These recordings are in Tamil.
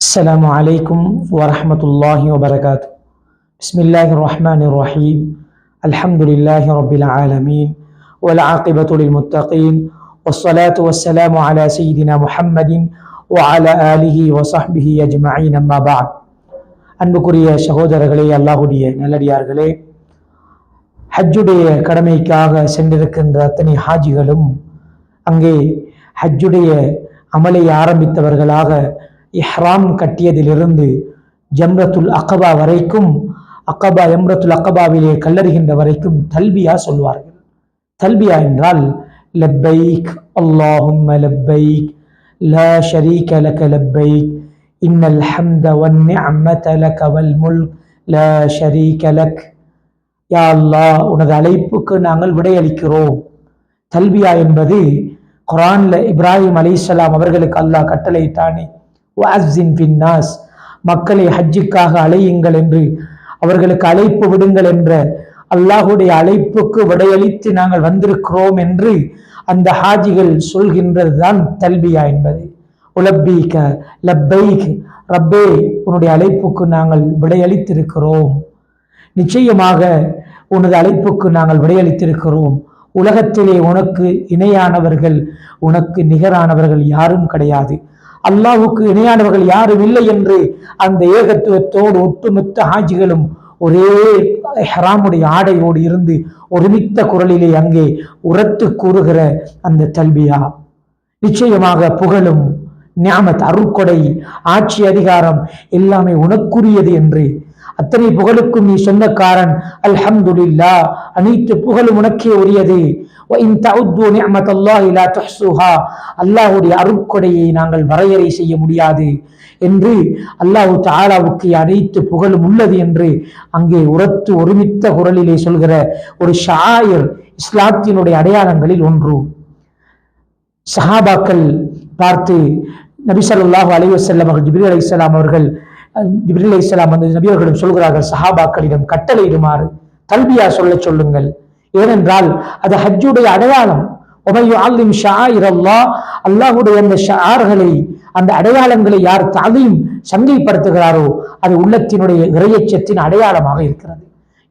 السلام عليكم ورحمة الله وبركاته. بسم الله الرحمن الرحيم. الحمد لله رب العالمين والعاقبة للمتقين والصلاة والسلام على سيدنا محمد وعلى آله وصحبه أجمعين. أما بعد. அன்புக்குரிய சகோதரர்களே, அல்லாஹ்வுடைய நல்லடியார்களே, ஹஜ்ஜுடைய கடமைக்காக சென்றிருக்கின்ற அத்தனை ஹாஜிகளும் அங்கே ஹஜ்ஜுடைய அமலை ஆரம்பித்தவர்களாக இஹ்ராம் கட்டியதிலிருந்து ஜம்ரத்துல் அகபா வரைக்கும், எம்ரத்துல் அகபாவிலே கல்லறுகின்ற வரைக்கும் தல்பியா சொல்வார்கள். தல்பியா என்றால் லப்பைக் அல்லாஹும்ம லப்பைக் லா ஷரீக லக லப்பைக் இன்னல் ஹம்த வன் நிஅமத லக வல் முல்க் லா ஷரீக லக். யா அல்லாஹ், உனது அழைப்புக்கு நாங்கள் விடையளிக்கிறோம். தல்பியா என்பது குர்ஆன்ல இப்ராஹிம் அலைஹிஸ்ஸலாம் அவர்களுக்கு அல்லாஹ் கட்டளையிட்டானே, வஅஸ்ஸின் ஃபின்னாஸ், மக்களை ஹஜ்ஜுக்காக அழையுங்கள் என்று, அவர்களுக்கு அழைப்பு விடுங்கள் என்ற அல்லாஹுடைய அழைப்புக்கு விடையளித்து நாங்கள் வந்திருக்கிறோம் என்று அந்த ஹாஜிகள் சொல்கின்றதுதான் தல்பியா என்பது. உலப்பீக லப்பைக், ரப்பே உன்னுடைய அழைப்புக்கு நாங்கள் விடையளித்திருக்கிறோம். நிச்சயமாக உனது அழைப்புக்கு நாங்கள் விடையளித்திருக்கிறோம். உலகத்திலே உனக்கு இணையானவர்கள், உனக்கு நிகரானவர்கள் யாரும் கிடையாது. அல்லாஹுக்கு இணையானவர்கள் யாரும் இல்லை என்று அந்த ஏகத்துவத்தோடு ஒட்டுமொத்த ஹாஜிகளும் ஒரே இஹ்ராமுடைய ஆடையோடு இருந்து ஒருமித்த குரலிலே அங்கே உரத்து கூறுகிற அந்த தல்பியா. நிச்சயமாக புகழும் நியாமத், அருட்கொடை, ஆட்சி, அதிகாரம் எல்லாமே உனக்குரியது என்று, அத்தனை புகழுக்கும் நீ சொந்தக்காரன். அல்ஹம்துலில்லாஹ், அனைத்து புகழும் உனக்கே உரியது. அல்லாஹுடைய அருட்கொடையை நாங்கள் வரையறை செய்ய முடியாது என்று அல்லாஹு தஆலாவுக்கு அனைத்து புகழும் உள்ளது என்று அங்கே உரத்து ஒருமித்த குரலிலே சொல்கிற ஒரு ஷாயிர் இஸ்லாத்தினுடைய அடையாளங்களில் ஒன்று. சஹாபாக்கள் பார்த்து நபி ஸல்லல்லாஹு அலைஹி வஸல்லம் அவர்கள், ஜிப்ரீல் அலைஹிஸ்ஸலாம் வந்து நபி அவர்களிடம் சொல்கிறார்கள், சஹாபாக்களிடம் கட்டளையிடுமாறு தல்பியா சொல்லுங்கள். ஏனென்றால் அது ஹஜ்ஜுடைய அடையாளம். அல்லாஹுடைய அந்த ஷஆர்களை, அந்த அடையாளங்களை யார் தஅலீம் சங்கைப்படுத்துகிறாரோ அது உள்ளத்தினுடைய இறையச்சத்தின் அடையாளமாக இருக்கிறது.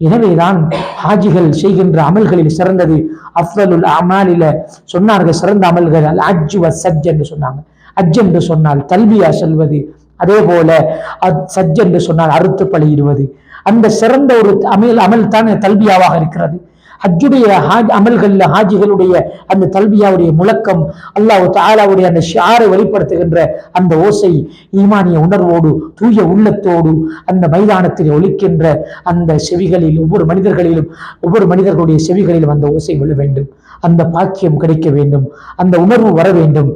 எனவேதான் ஹாஜிகள் செய்கின்ற அமல்களில் சிறந்தது அஃதலுல் அமாலில சொன்னார்கள், சிறந்த அமல்கள் அல் ஹஜ் வ ஸஜ் என்று சொன்னாங்க. ஹஜ் என்று சொன்னால் தல்பியா சொல்வது, அதே போல சஜ் என்று சொன்னால் அறுத்து பலியிடுவது. அந்த சிறந்த ஒரு அமல் தான் தல்பியாவாக இருக்கிறது. ஹஜ்ஜுடைய அமல்கள்ல ஹாஜிகளுடைய அந்த தல்பியாவுடைய முழக்கம், அல்லாஹ் தஆலாவுடைய அந்த ஷிஆரை வெளிப்படுத்துகின்ற அந்த ஓசை, ஈமானிய உணர்வோடு தூய உள்ளத்தோடு அந்த மைதானத்தில் ஒலிக்கின்ற அந்த செவிகளில் ஒவ்வொரு மனிதர்களுடைய செவிகளிலும் அந்த ஓசை விழ வேண்டும். அந்த பாக்கியம் கிடைக்க வேண்டும், அந்த உணர்வு வர வேண்டும்.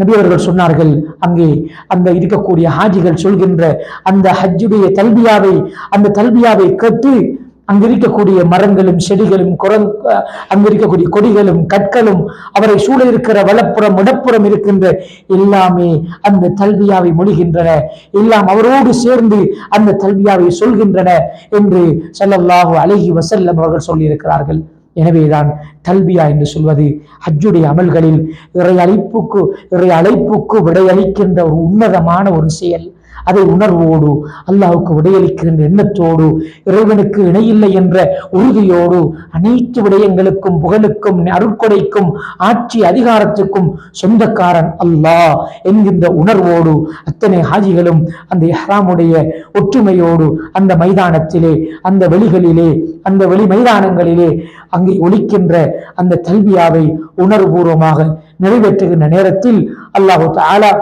நபி அவர்கள் சொன்னார்கள், அங்கே அந்த இருக்கக்கூடிய ஹாஜிகள் சொல்கின்ற அந்த ஹஜ்ஜுடைய அந்த தல்பியாவை கேட்டு அங்கிருக்கக்கூடிய மரங்களும் செடிகளும் அங்கிருக்கக்கூடிய கொடிகளும் கற்களும் அவரை சூழ இருக்கிற வலப்புறம் இடப்புறம் இருக்கின்ற எல்லாமே அந்த தல்பியாவை மொழிகின்றன, எல்லாம் அவரோடு சேர்ந்து அந்த தல்பியாவை சொல்கின்றன என்று ஸல்லல்லாஹு அலைஹி வஸல்லம் அவர்கள் சொல்லியிருக்கிறார்கள். எனவேதான் தல்பியா என்று சொல்வது ஹஜ்ஜுடைய அமல்களில் இறை அழைப்புக்கு விடையளிக்கின்ற ஒரு உன்னதமான ஒரு செயல். அதை உணர்வோடு, அல்லாஹுக்கு விடையளிக்கின்ற எண்ணத்தோடு, இறைவனுக்கு இணையில்லை என்ற உறுதியோடு, அனைத்து விடயங்களுக்கும் புகழுக்கும் அருட்கொடைக்கும் ஆட்சி அதிகாரத்துக்கும் சொந்தக்காரன் அல்லாஹ் என்கின்ற உணர்வோடு அத்தனை ஹாஜிகளும் அந்த இஹ்ராமுடைய ஒற்றுமையோடு அந்த மைதானத்திலே, அந்த வெளிகளிலே, அந்த வெளி மைதானங்களிலே அங்கே ஒலிக்கின்ற அந்த தல்பியாவை உணர்வுபூர்வமாக நிறைவேற்றுகின்ற நேரத்தில் அல்லாஹு தஆலா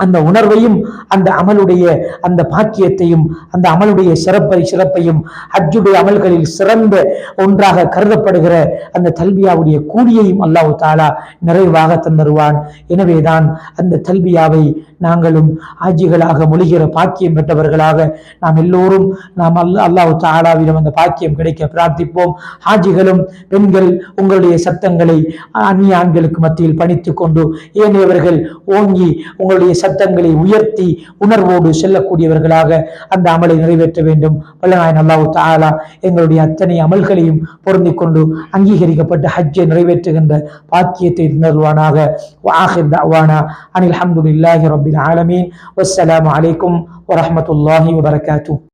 அந்த உணர்வையும் அந்த அமலுடைய அந்த பாக்கியத்தையும் அந்த அமலுடைய சிறப்பையும் ஹஜ்ஜுடைய அமல்களில் சிறந்த ஒன்றாக கருதப்படுகிற அந்த தல்பியாவுடைய கூலியையும் அல்லாஹ் தஆலா நிறைவாக தந்தருவான். எனவேதான் அந்த தல்பியாவை நாங்களும் ஹாஜிகளாக மொழிகிற பாக்கியம் பெற்றவர்களாக நாம் எல்லோரும் அல்லாஹ் தஆலாவிடம் அந்த பாக்கியம் கிடைக்க பிரார்த்திப்போம். ஹாஜிகளும் பெண்கள் உங்களுடைய சத்தங்களை அந்நிய ஆண்களுக்கு மத்தியில் பணித்துக் கொண்டு ஏனையவர்கள் ஓங்கி உங்களுடைய சத்தங்களை உயர்த்தி உணர்வோடு செல்லக்கூடியவர்களாக அந்த அமலை நிறைவேற்ற வேண்டும். வல்லநாயன் அல்லாஹ் தஆலா எங்களுடைய அத்தனை அமல்களையும் பொருந்திக் கொண்டு அங்கீகரிக்கப்பட்ட ஹஜ்ஜை நிறைவேற்றுகின்ற பாக்கியத்தை தருவானாக. வஆகிர் தஅவானா அனில் ஹம்துலில்லாஹி ரப்பில் ரப்பில் ஆலமீன். வஸ்ஸலாமு அலைக்கும் வரஹ்மத்துல்லாஹி வபரகாத்துஹு.